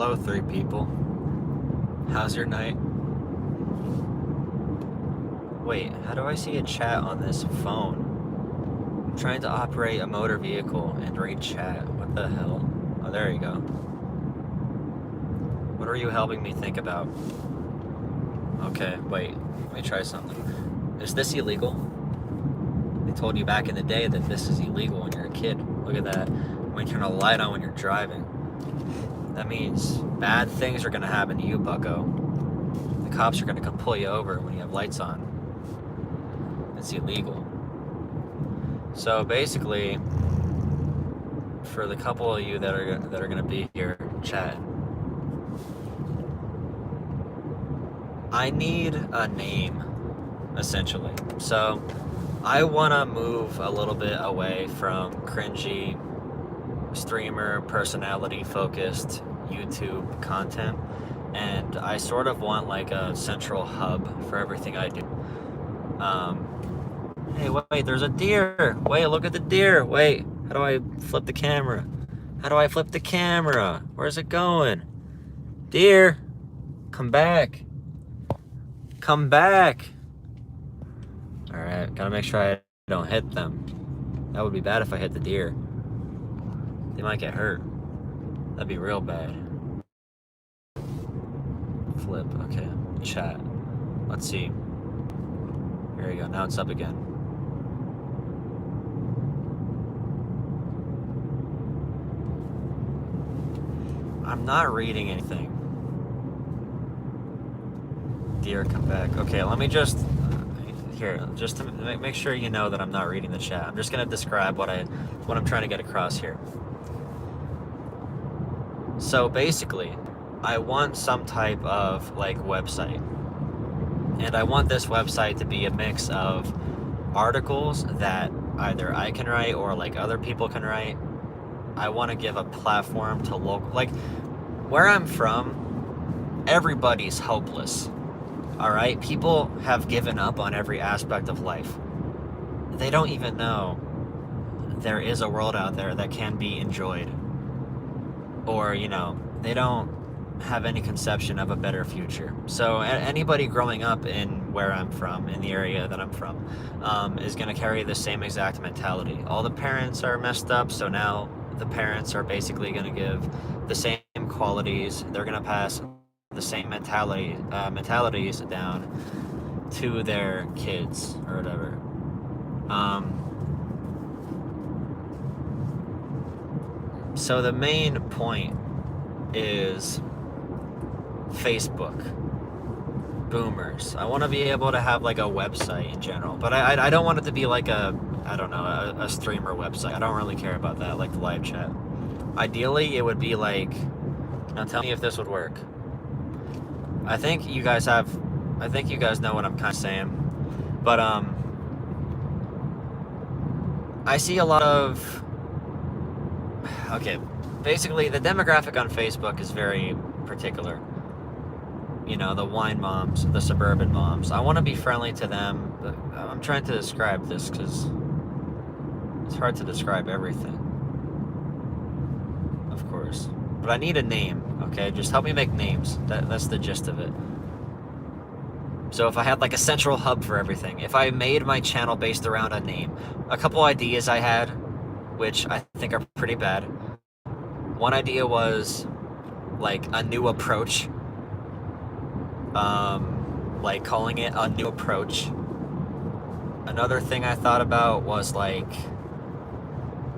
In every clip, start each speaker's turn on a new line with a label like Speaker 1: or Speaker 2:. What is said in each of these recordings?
Speaker 1: Hello, three people. How's your night? Wait, how do I see a chat on this phone? I'm trying to operate a motor vehicle and read chat. What the hell? Oh, there you go. What are you helping me think about? Okay, wait. Let me try something. Is this illegal? They told you back in the day that this is illegal when you're a kid. Look at that. When you turn a light on when you're driving. That means bad things are gonna happen to you, bucko. The cops are gonna come pull you over when you have lights on. It's illegal. So basically, for the couple of you that are gonna be here chatting, I need a name, essentially. So I wanna move a little bit away from cringy, streamer, personality focused YouTube content, and I sort of want like a central hub for everything I do. Hey, wait, there's a deer. Wait, look at the deer. Wait, how do I flip the camera? How do I flip the camera? Where's it going? Deer, come back. Come back. All right, gotta make sure I don't hit them. That would be bad if I hit the deer. They might get hurt. That'd be real bad. Flip, okay. Chat. Let's see. Here we go, now it's up again. I'm not reading anything. Dear, come back. Okay, let me just... Here, just to make sure you know that I'm not reading the chat. I'm just gonna describe what I'm trying to get across here. So basically, I want some type of like website. And I want this website to be a mix of articles that either I can write or like other people can write. I want to give a platform to local, like where I'm from, everybody's hopeless. All right, people have given up on every aspect of life. They don't even know there is a world out there that can be enjoyed. Or, you know, they don't have any conception of a better future. So anybody growing up in where I'm from, in the area that I'm from, is going to carry the same exact mentality. All the parents are messed up, so now the parents are basically going to give the same qualities. They're going to pass the same mentalities down to their kids or whatever. So the main point is Facebook. Boomers. I want to be able to have like a website in general, but I don't want it to be like a streamer website. I don't really care about that, like the live chat. Ideally, it would be like, now tell me if this would work. I think you guys know what I'm kind of saying, but I see a lot of, okay, basically the demographic on Facebook is very particular. You know, the wine moms, the suburban moms. I want to be friendly to them, but I'm trying to describe this because it's hard to describe everything, of course. But I need a name, okay? Just help me make names. That's the gist of it. So if I had like a central hub for everything, if I made my channel based around a name, a couple ideas I had, which I think are pretty bad. One idea was like a new approach. Like calling it a new approach. Another thing I thought about was like,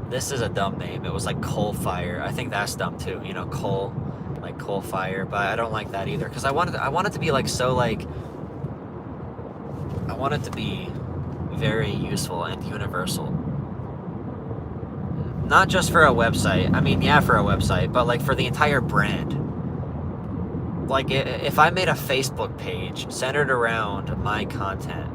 Speaker 1: this is a dumb name. It was like coal fire. I think that's dumb too. You know, coal, like coal fire. But I don't like that either because I want it to be like so like. I want it to be very useful and universal. Not just for a website. I mean, yeah, for a website, but like for the entire brand. Like if I made a Facebook page centered around my content,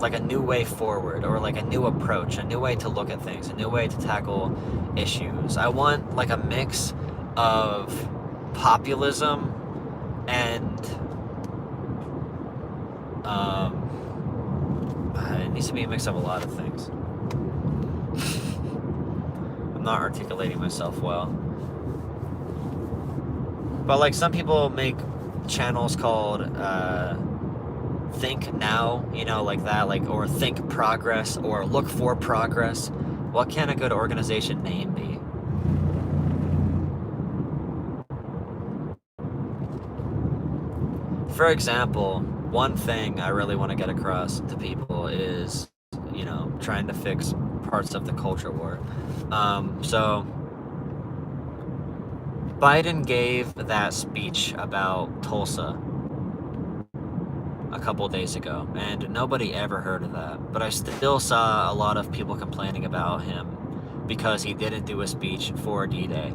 Speaker 1: like a new way forward or like a new approach, a new way to look at things, a new way to tackle issues. I want like a mix of populism and it needs to be a mix of a lot of things. I'm not articulating myself well. But like some people make channels called Think Now, you know, like that, like, or Think Progress, or Look for Progress. What can a good organization name be? For example, one thing I really want to get across to people is, you know, trying to fix parts of the culture war. So Biden gave that speech about Tulsa a couple days ago, and nobody ever heard of that. But I still saw a lot of people complaining about him because he didn't do a speech for D-Day.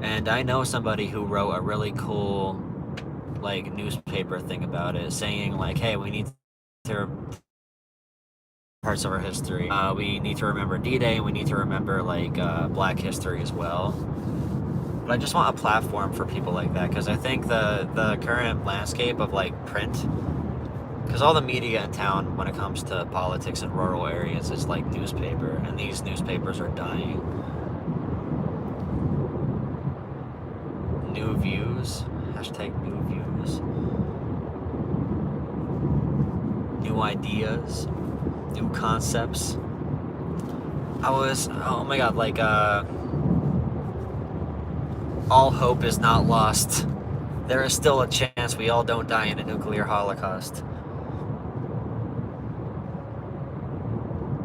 Speaker 1: And I know somebody who wrote a really cool, like, newspaper thing about it, saying like, hey, we need to parts of our history. We need to remember D-Day, and we need to remember like Black history as well. But I just want a platform for people like that, because I think the current landscape of like print, because all the media in town when it comes to politics in rural areas is like newspaper, and these newspapers are dying. New views, hashtag new views, new ideas, new concepts. Oh my god, like all hope is not lost. There is still a chance we all don't die in a nuclear holocaust.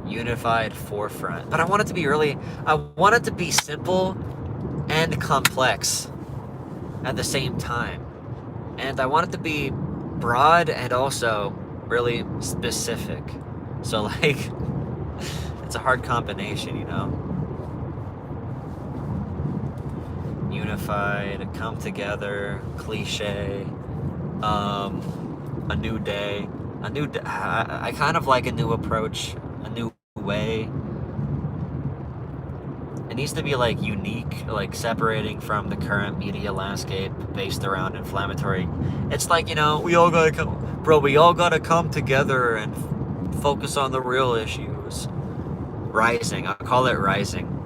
Speaker 1: Unified forefront. But I want it to be simple and complex at the same time. And I want it to be broad and also really specific. So like, it's a hard combination, you know? Unified, come together, cliche, a new day. I kind of like a new approach, a new way. It needs to be like unique, like separating from the current media landscape based around inflammatory. It's like, you know, we all gotta come together and focus on the real issues. Rising, I'll call it Rising.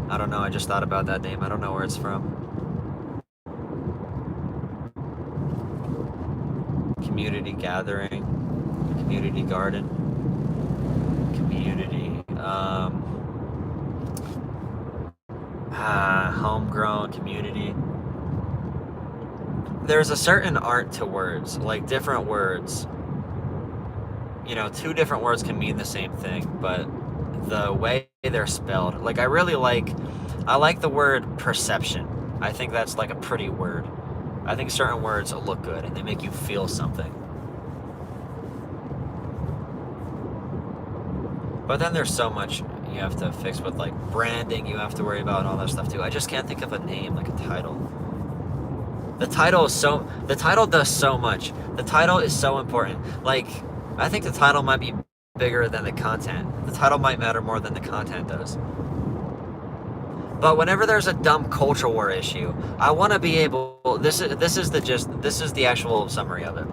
Speaker 1: I don't know, I just thought about that name. I don't know where it's from. Community gathering, community garden, community, homegrown community. There's a certain art to words, like different words. You know, two different words can mean the same thing, but the way they're spelled, like I like the word perception. I think that's like a pretty word. I think certain words look good and they make you feel something. But then there's so much you have to fix with like branding, you have to worry about and all that stuff too. I just can't think of a name, like a title. The title does so much. The title is so important. Like, I think the title might be bigger than the content. The title might matter more than the content does. But whenever there's a dumb culture war issue, I want to be able, this is the actual summary of it.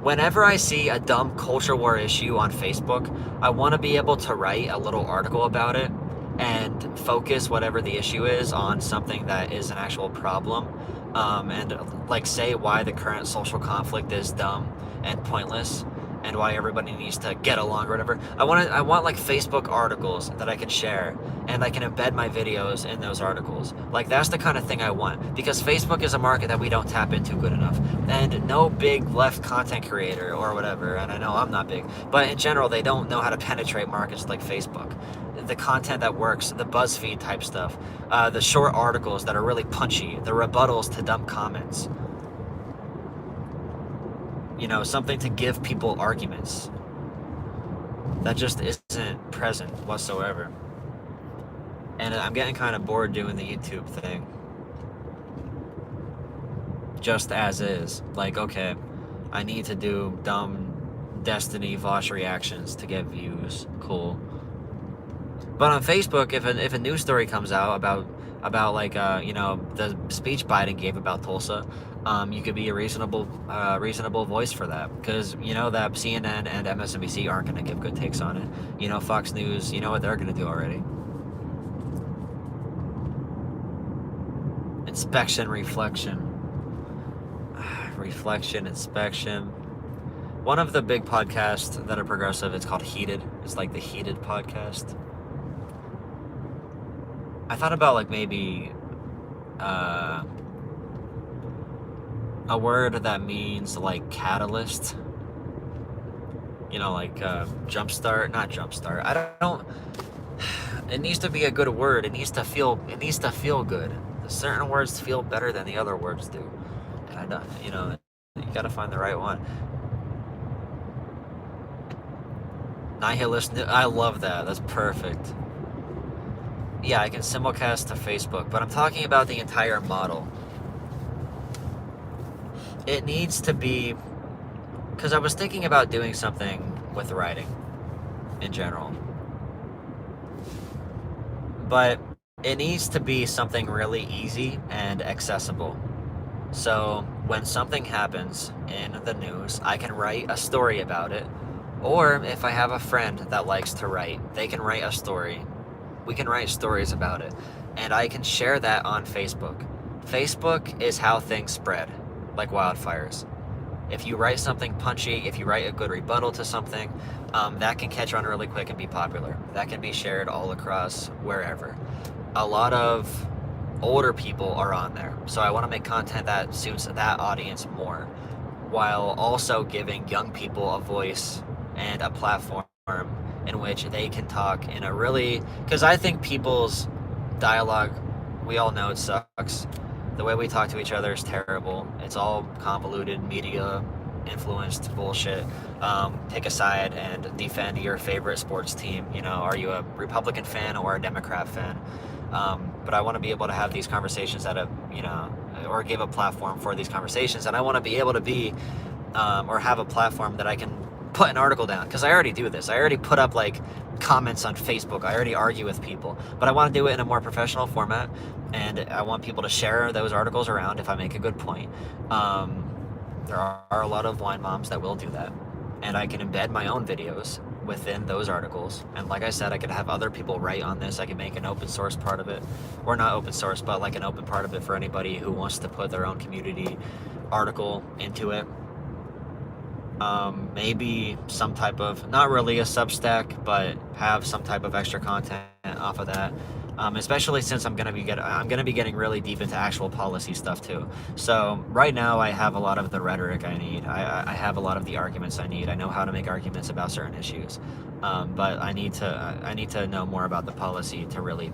Speaker 1: Whenever I see a dumb culture war issue on Facebook, I want to be able to write a little article about it and focus whatever the issue is on something that is an actual problem, and like say why the current social conflict is dumb and pointless, and why everybody needs to get along or whatever. I want like Facebook articles that I can share, and I can embed my videos in those articles. Like, that's the kind of thing I want, because Facebook is a market that we don't tap into good enough, and no big left content creator or whatever, and I know I'm not big, but in general they don't know how to penetrate markets like Facebook. The content that works, the BuzzFeed type stuff, the short articles that are really punchy, the rebuttals to dumb comments. You know, something to give people arguments. That just isn't present whatsoever. And I'm getting kind of bored doing the YouTube thing. Just as is. Like, okay, I need to do dumb Destiny Vosh reactions to get views. Cool. But on Facebook, if a news story comes out about like you know, the speech Biden gave about Tulsa, you could be a reasonable voice for that, because you know that CNN and MSNBC aren't going to give good takes on it. You know, Fox News, you know what they're going to do already. inspection, reflection. Reflection, inspection. One of the big podcasts that are progressive, it's called Heated. It's like the Heated podcast. I thought about like maybe a word that means like catalyst. You know, like jumpstart, not jumpstart. I don't. It needs to be a good word. It needs to feel good. Certain words feel better than the other words do, and I don't. You know, you gotta find the right one. Nihilist. I love that. That's perfect. Yeah, I can simulcast to Facebook, but I'm talking about the entire model. It needs to be, because I was thinking about doing something with writing in general, but it needs to be something really easy and accessible. So when something happens in the news, I can write a story about it, or if I have a friend that likes to write, they can write a story. We can write stories about it, and I can share that on Facebook. Facebook is how things spread, like wildfires. If you write something punchy, if you write a good rebuttal to something, that can catch on really quick and be popular. That can be shared all across wherever. A lot of older people are on there, so I want to make content that suits that audience more, while also giving young people a voice and a platform in which they can talk in a really, because I think people's dialogue, we all know it sucks. The way we talk to each other is terrible. It's all convoluted, media influenced bullshit. Pick a side and defend your favorite sports team. You know, are you a Republican fan or a Democrat fan? But I want to be able to have these conversations at a, you know, or give a platform for these conversations. And I want to be able to be, or have a platform that I can put an article down, because I already do this. I already put up like comments on Facebook. I already argue with people, but I want to do it in a more professional format, and I want people to share those articles around if I make a good point. There are a lot of blind moms that will do that, and I can embed my own videos within those articles. And like I said, I could have other people write on this. I can make an open source part of it, or not open source, but like an open part of it for anybody who wants to put their own community article into it. Maybe some type of, not really a Substack, but have some type of extra content off of that. Especially since I'm gonna be getting really deep into actual policy stuff too. So right now I have a lot of the rhetoric I need. I have a lot of the arguments I need. I know how to make arguments about certain issues, but I need to know more about the policy to really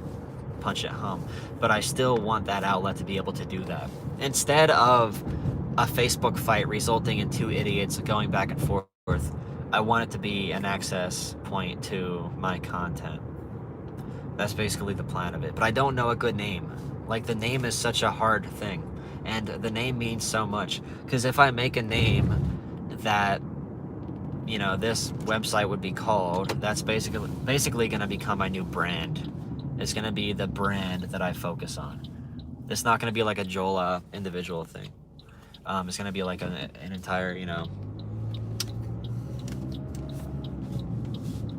Speaker 1: punch it home. But I still want that outlet to be able to do that instead of a Facebook fight resulting in two idiots going back and forth. I want it to be an access point to my content. That's basically the plan of it. But I don't know a good name. Like, the name is such a hard thing, and the name means so much. Because if I make a name that, you know, this website would be called, that's basically going to become my new brand. It's going to be the brand that I focus on. It's not going to be like a Jolah individual thing. It's going to be like an entire, you know,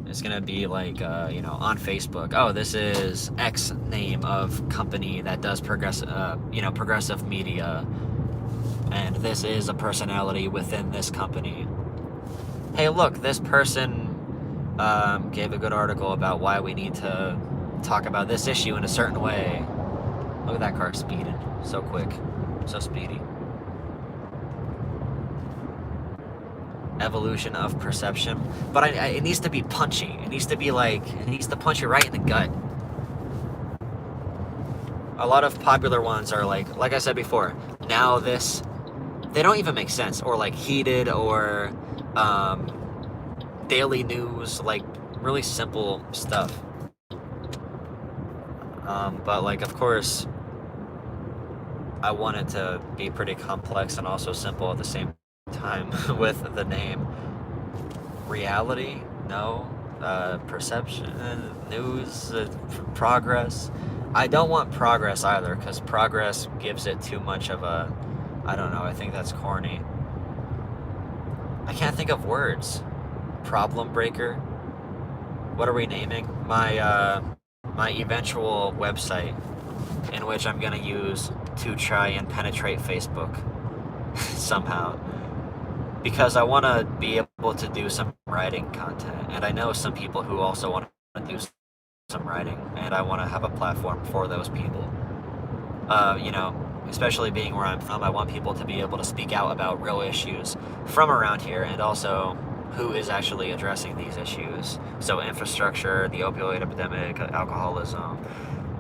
Speaker 1: it's going to be like, you know, on Facebook. Oh, this is X name of company that does progressive media. And this is a personality within this company. Hey, look, this person gave a good article about why we need to talk about this issue in a certain way. Look at that car speeding. So quick. So speedy. Evolution of perception, but it needs to be punchy. It needs to be like, it needs to punch you right in the gut. A lot of popular ones are like I said before, now this, they don't even make sense, or like Heated, or daily news, like really simple stuff. But like, of course, I want it to be pretty complex and also simple at the same time with the name. Reality? No. Perception? News? Progress? I don't want progress either, because progress gives it too much of a, I don't know, I think that's corny. I can't think of words. Problem breaker? What are we naming? My eventual website, in which I'm gonna use to try and penetrate Facebook somehow, because I want to be able to do some writing content, and I know some people who also want to do some writing, and I want to have a platform for those people. You know, especially being where I'm from, I want people to be able to speak out about real issues from around here, and also who is actually addressing these issues. So infrastructure, the opioid epidemic, alcoholism,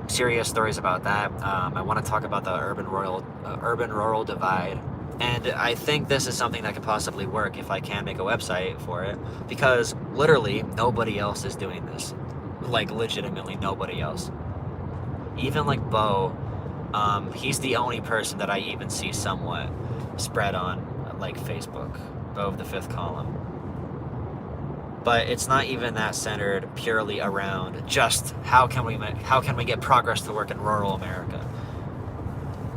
Speaker 1: serious stories about that. I want to talk about the urban-rural divide. And I think this is something that could possibly work if I can make a website for it, because literally nobody else is doing this. Like, legitimately nobody else. Even like Bo, he's the only person that I even see somewhat spread on like Facebook, Bo of the Fifth Column. But it's not even that centered purely around just how can we get progress to work in rural America?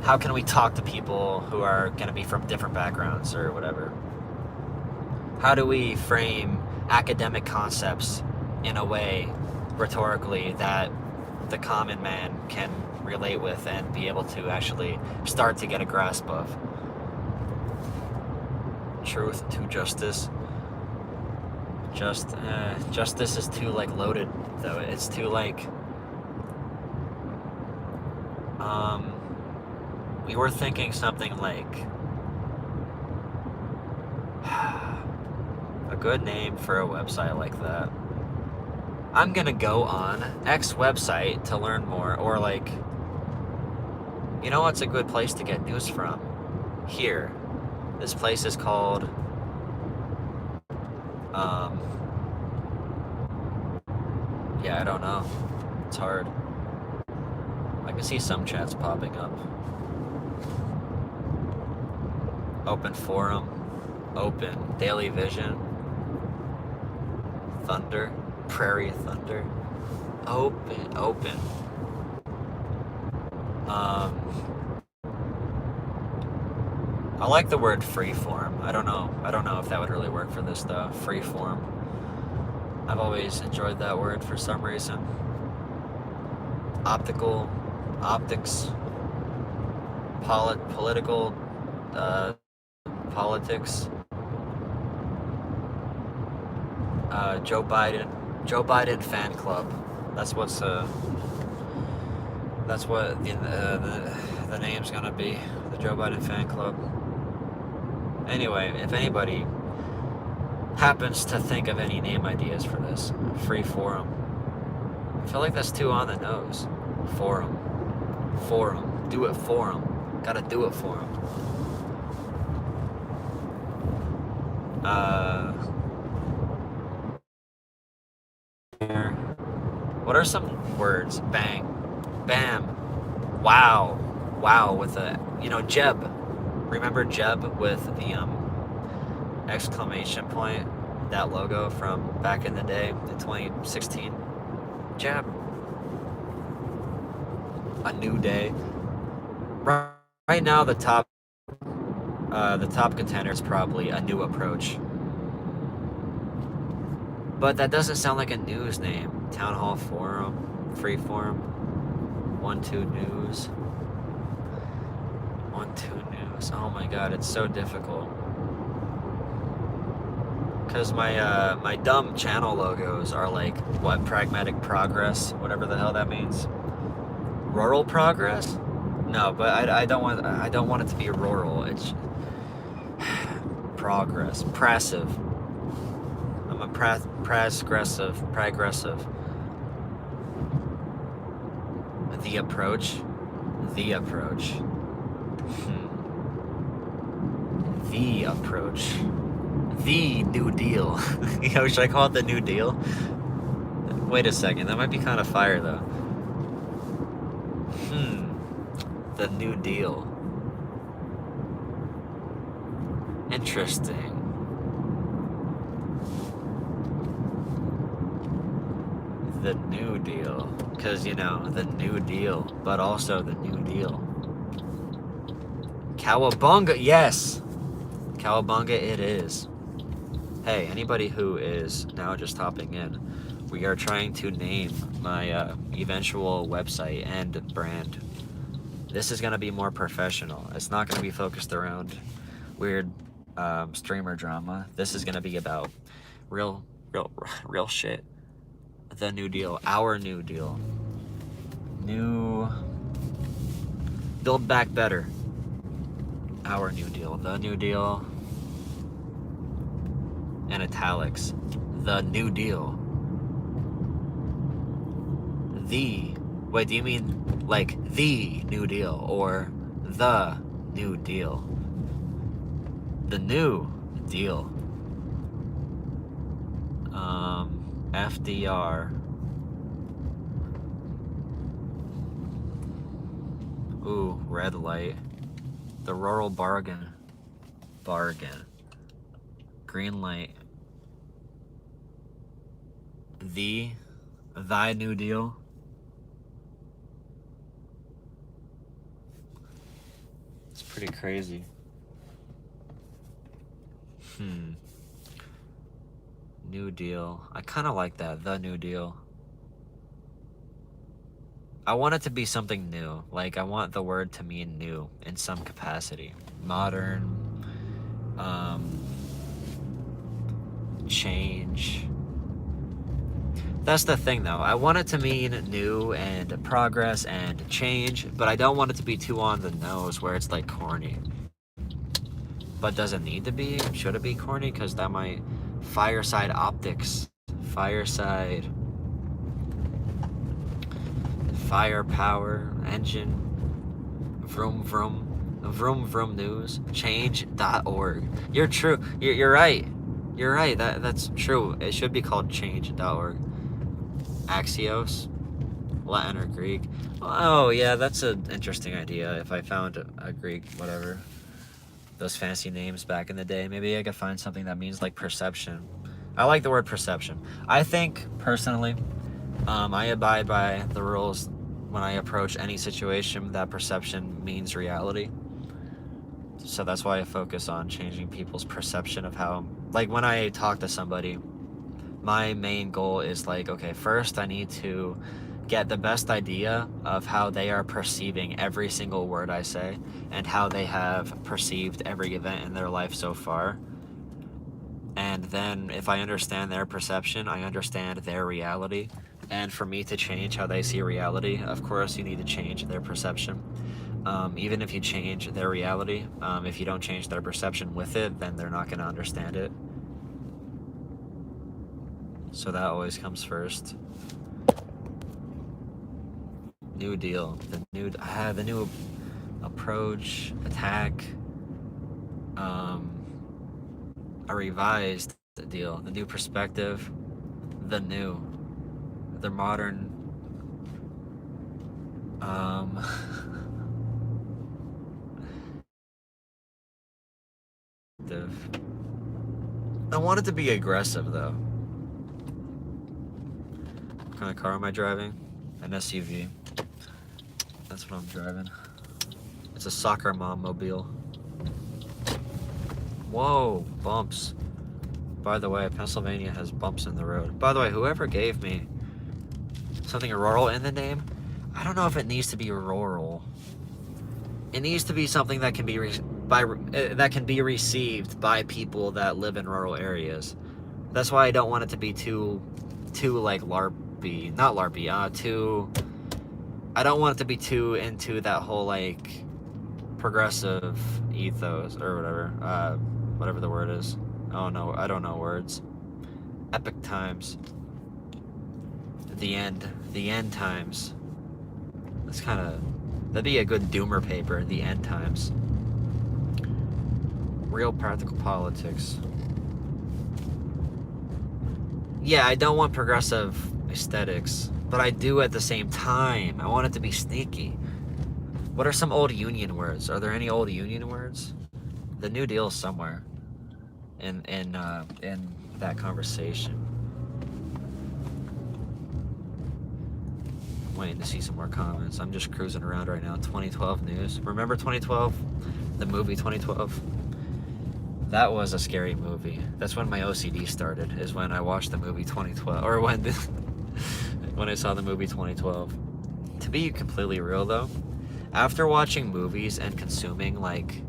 Speaker 1: How can we talk to people who are going to be from different backgrounds or whatever? How do we frame academic concepts in a way, rhetorically, that the common man can relate with and be able to actually start to get a grasp of? Truth to justice. Justice is too like loaded though. It's too like we were thinking something like a good name for a website like that. I'm gonna go on X website to learn more, or like, you know what's a good place to get news from? Here. This place is called yeah, I don't know. It's hard. I can see some chats popping up. Open Forum. Open. Daily Vision. Thunder. Prairie Thunder. Open. I like the word freeform. I don't know if that would really work for this though. Freeform. I've always enjoyed that word for some reason. Optics, political, politics. Joe Biden fan club. That's what the name's gonna be. The Joe Biden fan club. Anyway, if anybody happens to think of any name ideas for this, free forum. I feel like that's too on the nose. Forum. Do it for 'em. Gotta do it for 'em. What are some words? Bang. Bam. Wow. With a, Jeb. Remember Jeb with the exclamation point? That logo from back in the day in 2016. Jeb. A new day. Right now, the top contender is probably a new approach. But that doesn't sound like a news name. Town Hall Forum, Freeform, 12 News. 12 News. Oh my God, it's so difficult. Because my dumb channel logos are like, what, pragmatic progress, whatever the hell that means. Rural progress? No, but I don't want it to be rural. It's progress, prassive. I'm a progressive. The approach. The approach. The New Deal. Should I call it the New Deal? Wait a second, that might be kind of fire though. The New Deal. Interesting. The New Deal. Because, the New Deal, but also the New Deal. Cowabunga, yes! Cowabunga it is. Hey, anybody who is now just hopping in, we are trying to name my eventual website and brand. This is going to be more professional. It's not going to be focused around weird streamer drama. This is going to be about real shit. The New Deal, our New Deal. New Build Back Better. Our New Deal. The New Deal. In italics. The New Deal. Wait, do you mean like the New Deal or the New Deal? The New Deal. FDR. Ooh, red light. The rural bargain. Green light. Thy New Deal. It's pretty crazy. New Deal. I kind of like that. The New Deal. I want it to be something new. Like, I want the word to mean new in some capacity. Modern. Change. That's the thing, though. I want it to mean new and progress and change, but I don't want it to be too on the nose where it's like corny. But does it need to be? Should it be corny? Because that might... Fireside optics. Fireside. Firepower. Engine. Vroom vroom. Vroom vroom news. Change.org. You're true. You're right. You're right. That's true. It should be called change.org. Axios. Latin or Greek. Oh, yeah, that's an interesting idea. If I found a Greek, whatever. Those fancy names back in the day. Maybe I could find something that means like perception. I like the word perception. I think, personally, I abide by the rules when I approach any situation that perception means reality. So that's why I focus on changing people's perception of how... Like, when I talk to somebody, my main goal is like, okay, first I need to get the best idea of how they are perceiving every single word I say and how they have perceived every event in their life so far. And then if I understand their perception, I understand their reality. And for me to change how they see reality, of course you need to change their perception. Even if you change their reality, if you don't change their perception with it, then they're not going to understand it. So that always comes first. New Deal. The new approach, attack, a revised deal, the new perspective, the modern, I want it to be aggressive, though. What kind of car am I driving? An SUV. That's what I'm driving. It's a soccer mom mobile. Whoa, bumps. By the way, Pennsylvania has bumps in the road. By the way, whoever gave me something rural in the name, I don't know if it needs to be rural. It needs to be something that can be received by people that live in rural areas. That's why I don't want it to be too like LARPy, not LARPy, too. I don't want it to be too into that whole like progressive ethos or whatever the word is. Oh no, I don't know words. Epic times. The end times. That'd be a good doomer paper, the end times. Real practical politics. Yeah, I don't want progressive aesthetics, but I do at the same time. I want it to be sneaky. What are some old Union words? Are there any old Union words? The New Deal somewhere in that conversation. I'm waiting to see some more comments. I'm just cruising around right now. 2012 news. Remember 2012? The movie 2012? That was a scary movie. That's when my OCD started, is when I watched the movie 2012, or when I saw the movie 2012. To be completely real though, After watching movies and consuming like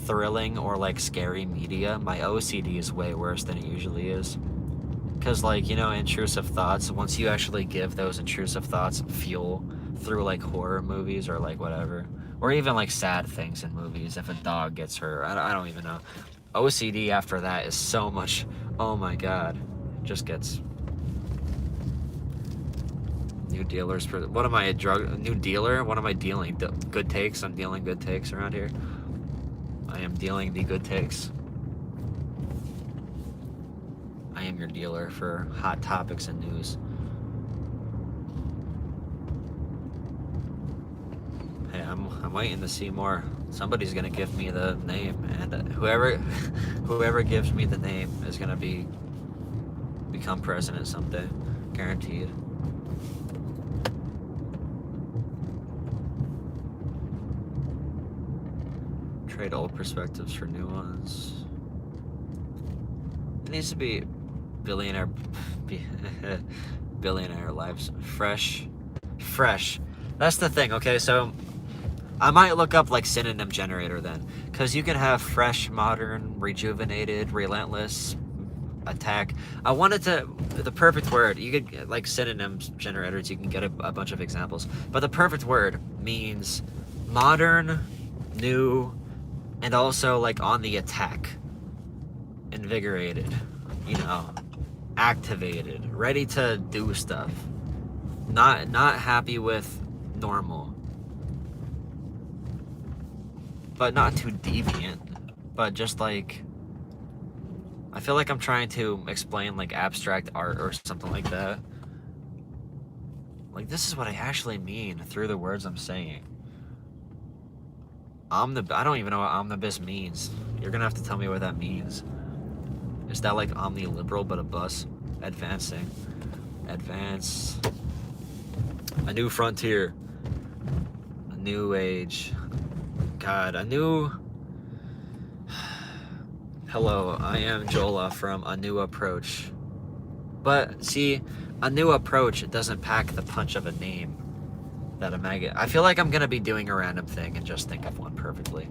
Speaker 1: thrilling or like scary media, my OCD is way worse than it usually is. Because, like, you know, intrusive thoughts, once you actually give those intrusive thoughts fuel through like horror movies or like whatever, or even like sad things in movies, if a dog gets hurt, I don't even know. OCD after that is so much, oh my god, it just gets. New dealers for, what am I, a new dealer? What am I dealing? Good takes? I'm dealing good takes around here. I am dealing the good takes. I am your dealer for hot topics and news. Hey, I'm waiting to see more. Somebody's gonna give me the name, and whoever gives me the name is gonna become president someday, guaranteed. Trade old perspectives for new ones. It needs to be billionaire lives. Fresh. That's the thing, okay? So I might look up like synonym generator then, because you can have fresh, modern, rejuvenated, relentless, attack. I wanted to, the perfect word, you could, like synonyms generators, you can get a bunch of examples, but the perfect word means modern, new, and also like on the attack, invigorated, you know, activated, ready to do stuff, not happy with normal, but not too deviant, but just like, I feel like I'm trying to explain like abstract art or something like that. Like, this is what I actually mean through the words I'm saying. I don't even know what omnibus means. You're gonna have to tell me what that means. Is that like omni-liberal but a bus? Advancing. Advance. A new frontier. A new age. God, a new... Hello, I am Jolah from A New Approach. But, see, A New Approach, it doesn't pack the punch of a name that a maggot... I feel like I'm gonna be doing a random thing and just think of one perfectly.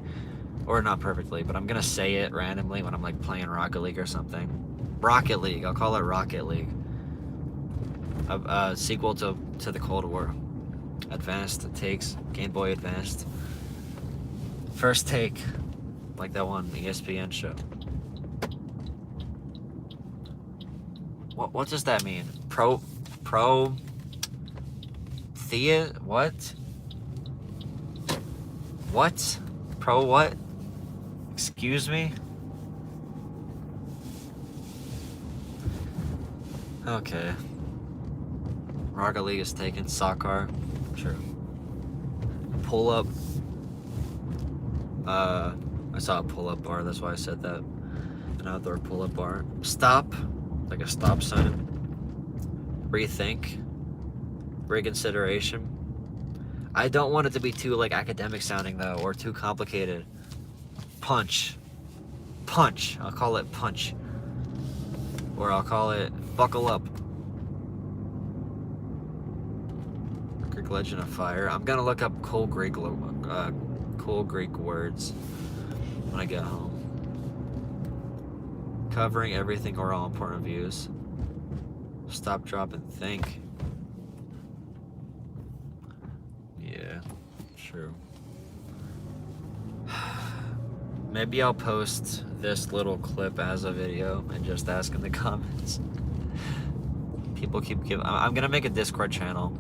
Speaker 1: Or not perfectly, but I'm gonna say it randomly when I'm like playing Rocket League or something. Rocket League, I'll call it Rocket League. A sequel to the Cold War. Advanced takes, Game Boy Advanced. First take, like that one ESPN show. What does that mean? Thea, what? What? Pro what? Excuse me? Okay. Rocket League is taken. Soccer. True. Pull up. I saw a pull-up bar, that's why I said that. An outdoor pull-up bar. Stop. Like a stop sign. Rethink. Reconsideration. I don't want it to be too like academic sounding though, or too complicated. Punch. Punch. I'll call it punch. Or I'll call it buckle up. Greek legend of fire. I'm gonna look up cool Greek words when I get home. Covering everything or all important views. Stop, drop, and think. Yeah, true. Maybe I'll post this little clip as a video and just ask in the comments. People keep giving... I'm gonna make a Discord channel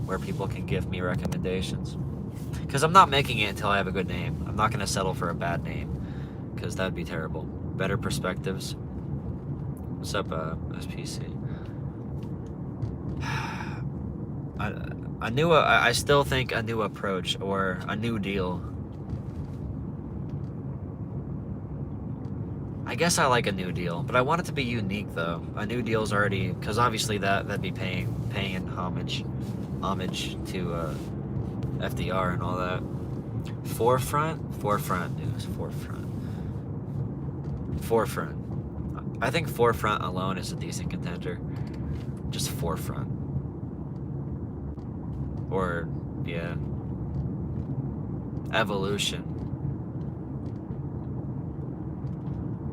Speaker 1: where people can give me recommendations. Because I'm not making it until I have a good name. I'm not gonna settle for a bad name, because that'd be terrible. Better perspectives. What's up, SPC? I still think a new approach or a new deal. I guess I like a new deal, but I want it to be unique though. A new deal's already, because obviously that'd be paying homage to FDR and all that. Forefront news. Forefront. I think Forefront alone is a decent contender. Just Forefront. Or, yeah. evolution.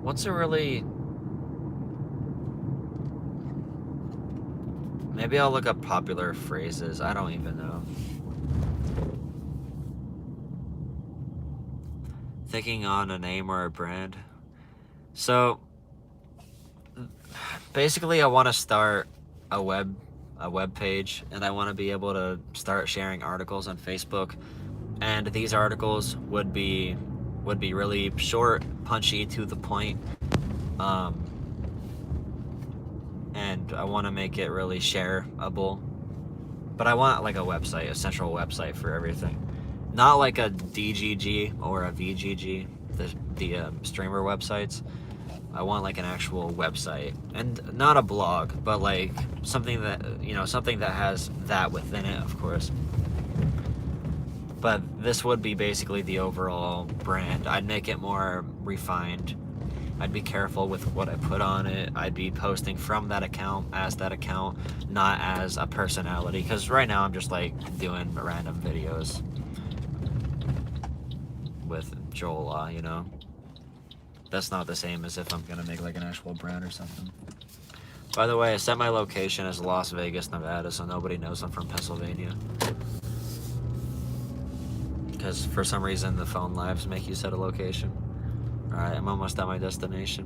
Speaker 1: What's a really... Maybe I'll look up popular phrases. I don't even know. Thinking on a name or a brand. So basically I want to start a web page, and I want to be able to start sharing articles on Facebook, and these articles would be really short, punchy, to the point, and I want to make it really shareable. But I want like a website, a central website for everything, not like a DGG or a VGG, the streamer websites. I want like an actual website, and not a blog, but like something that, something that has that within it, of course. But this would be basically the overall brand. I'd make it more refined. I'd be careful with what I put on it. I'd be posting from that account, as that account, not as a personality. Because right now I'm just like doing random videos with Jolah, That's not the same as if I'm gonna make like an actual brand or something. By the way, I set my location as Las Vegas, Nevada, so nobody knows I'm from Pennsylvania. Because for some reason the phone lives make you set a location. Alright, I'm almost at my destination.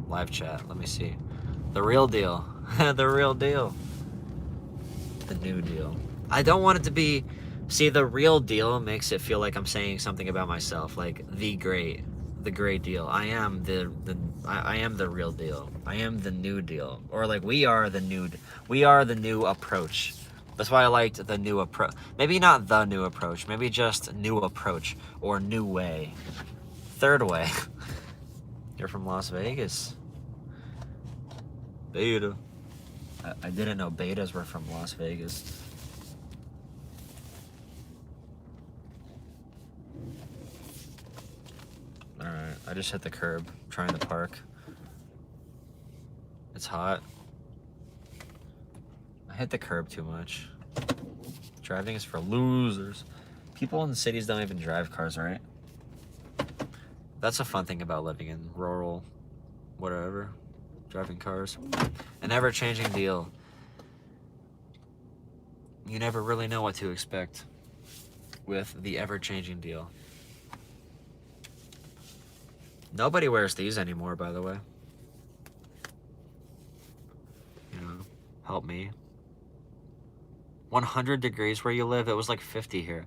Speaker 1: Live chat, let me see. The real deal. The real deal. The new deal. I don't want it to be... See, the real deal makes it feel like I'm saying something about myself, like the great deal. I am the real deal. I am the new deal. Or like we are the new approach. That's why I liked the new approach. Maybe not the new approach, maybe just new approach or new way. Third way. You're from Las Vegas. Beta. I didn't know betas were from Las Vegas. Alright, I just hit the curb, trying to park. It's hot. I hit the curb too much. Driving is for losers. People in the cities don't even drive cars, right? That's a fun thing about living in rural, whatever, driving cars. An ever-changing deal. You never really know what to expect with the ever-changing deal. Nobody wears these anymore, by the way. Help me. 100 degrees where you live? It was like 50 here.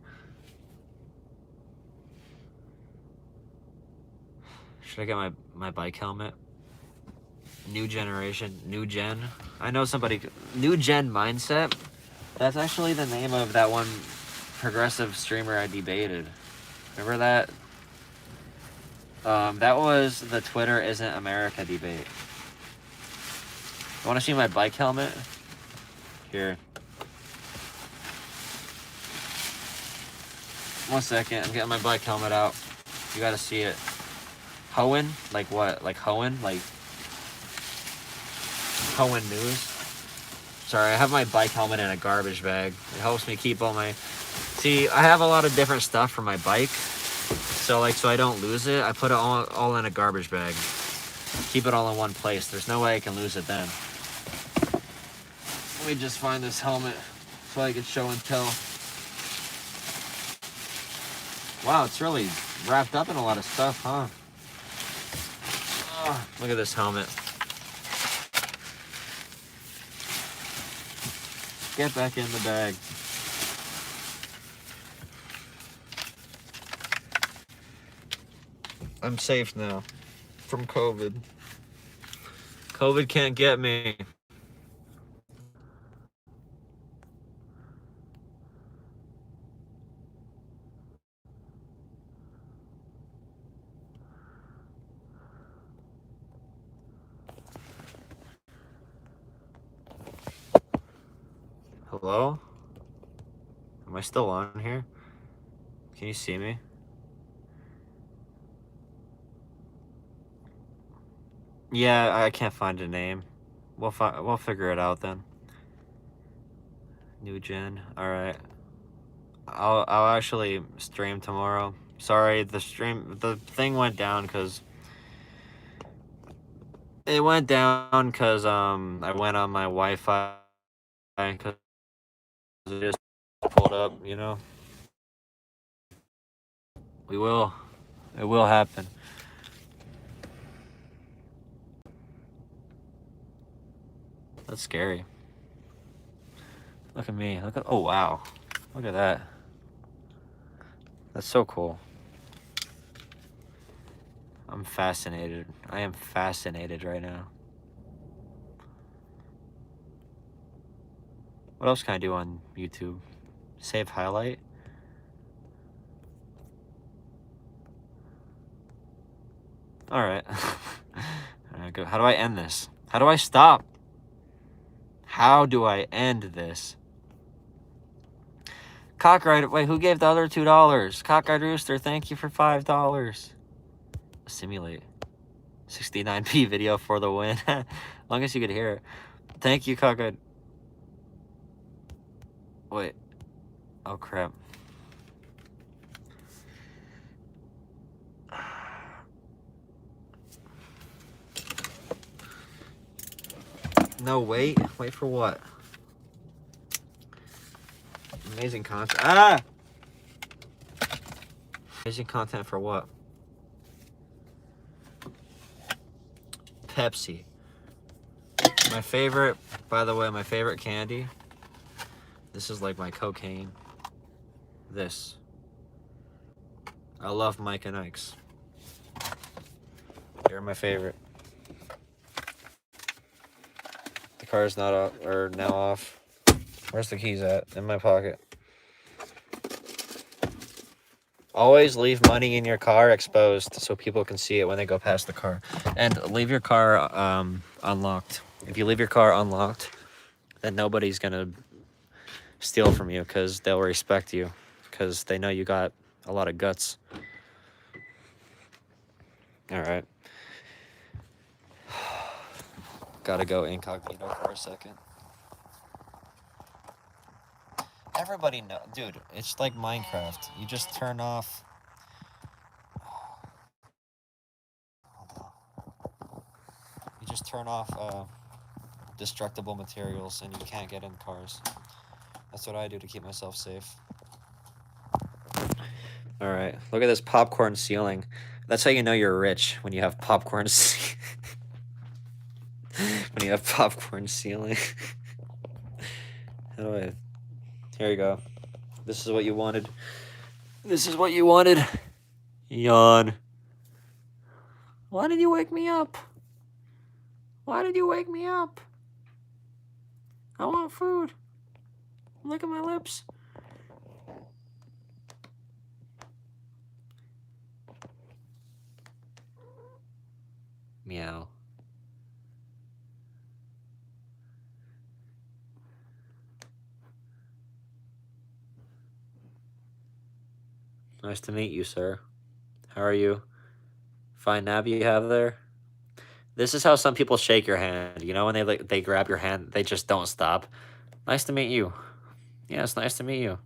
Speaker 1: Should I get my bike helmet? New generation, new gen. I know somebody... New gen mindset? That's actually the name of that one progressive streamer I debated. Remember that? That was the Twitter Isn't America debate. You want to see my bike helmet? Here. 1 second, I'm getting my bike helmet out. You gotta see it. Hoenn? Like what? Like Hoenn? Like Hoenn News? Sorry, I have my bike helmet in a garbage bag. It helps me keep all my... See, I have a lot of different stuff for my bike. So I don't lose it, I put it all in a garbage bag. Keep it all in one place. There's no way I can lose it then. Let me just find this helmet so I can show and tell. Wow, it's really wrapped up in a lot of stuff, huh? Oh, look at this helmet. Get back in the bag. I'm safe now from COVID. COVID can't get me. Hello? Am I still on here? Can you see me? Yeah, I can't find a name. We'll figure it out then. New gen. All right. I'll actually stream tomorrow. Sorry, the thing went down because I went on my Wi-Fi because it just pulled up. You know, we will. It will happen. That's scary. Look at me. Look at. Oh wow. Look at that. That's so cool. I'm fascinated. I am fascinated right now. What else can I do on YouTube? Save highlight? Alright. Alright, go. How do I end this? How do I stop? How do I end this? Cockrider, wait, who gave the other $2? Cockeyed Rooster, thank you for $5. Simulate. 69p video for the win. As long as you could hear it. Thank you, Cockeyed. Wait. Oh, crap. No, wait. Wait for what? Amazing content. Ah! Amazing content for what? Pepsi. My favorite, by the way, my favorite candy. This is like my cocaine. This. I love Mike and Ike's. They're my favorite. The car's not off, or now off. Where's the keys at? In my pocket. Always leave money in your car exposed so people can see it when they go past the car. And leave your car unlocked. If you leave your car unlocked, then nobody's gonna steal from you because they'll respect you because they know you got a lot of guts. All right. Gotta go incognito for a second. Everybody know, dude, it's like Minecraft. You just turn off. You just turn off destructible materials and you can't get in cars. That's what I do to keep myself safe. All right, look at this popcorn ceiling. That's how you know you're rich, when you have popcorn when you have popcorn ceiling. How do I... Here you go. This is what you wanted. This is what you wanted. Yawn. Why did you wake me up? Why did you wake me up? I want food. Look at my lips. Meow. Nice to meet you, sir. How are you? Fine nab you have there? This is how some people shake your hand. You know, when they grab your hand, they just don't stop. Nice to meet you. Yes, nice to meet you.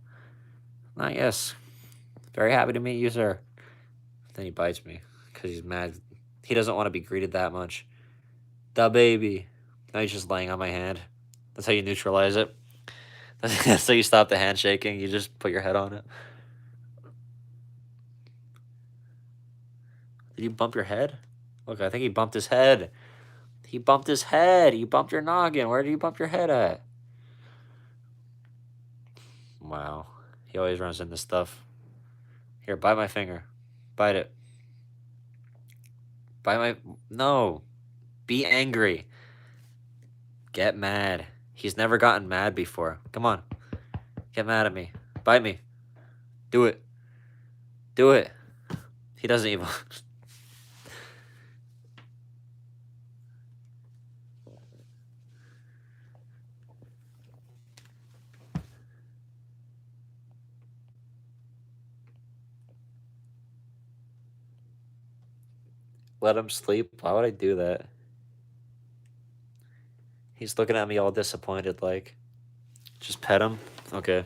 Speaker 1: Yes. Very happy to meet you, sir. Then he bites me because he's mad. He doesn't want to be greeted that much. Da baby. Now he's just laying on my hand. That's how you neutralize it. That's how you stop the handshaking. You just put your head on it. Did you bump your head? Look, I think he bumped his head. He bumped his head. You bumped your noggin. Where did you bump your head at? Wow. He always runs into stuff. Here, bite my finger. Bite it. Bite my... No. Be angry. Get mad. He's never gotten mad before. Come on. Get mad at me. Bite me. Do it. Do it. He doesn't even... Let him sleep? Why would I do that? He's looking at me all disappointed like. Just pet him? Okay.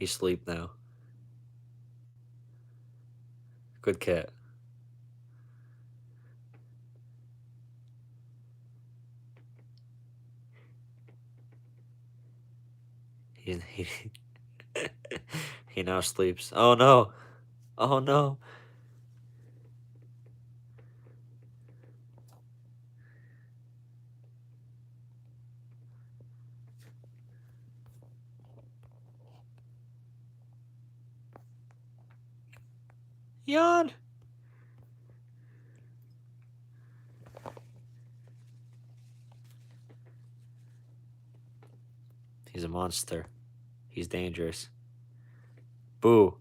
Speaker 1: He's asleep now. Good cat. He he now sleeps. Oh no! Oh no! Yawn! He's a monster. He's dangerous. Boo.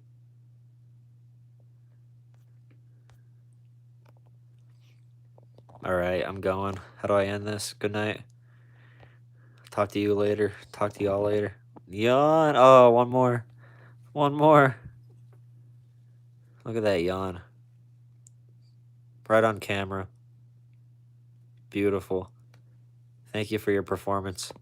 Speaker 1: Alright, I'm going. How do I end this? Good night. Talk to you later. Talk to y'all later. Yawn. Oh, one more. One more. Look at that yawn. Right on camera. Beautiful. Thank you for your performance.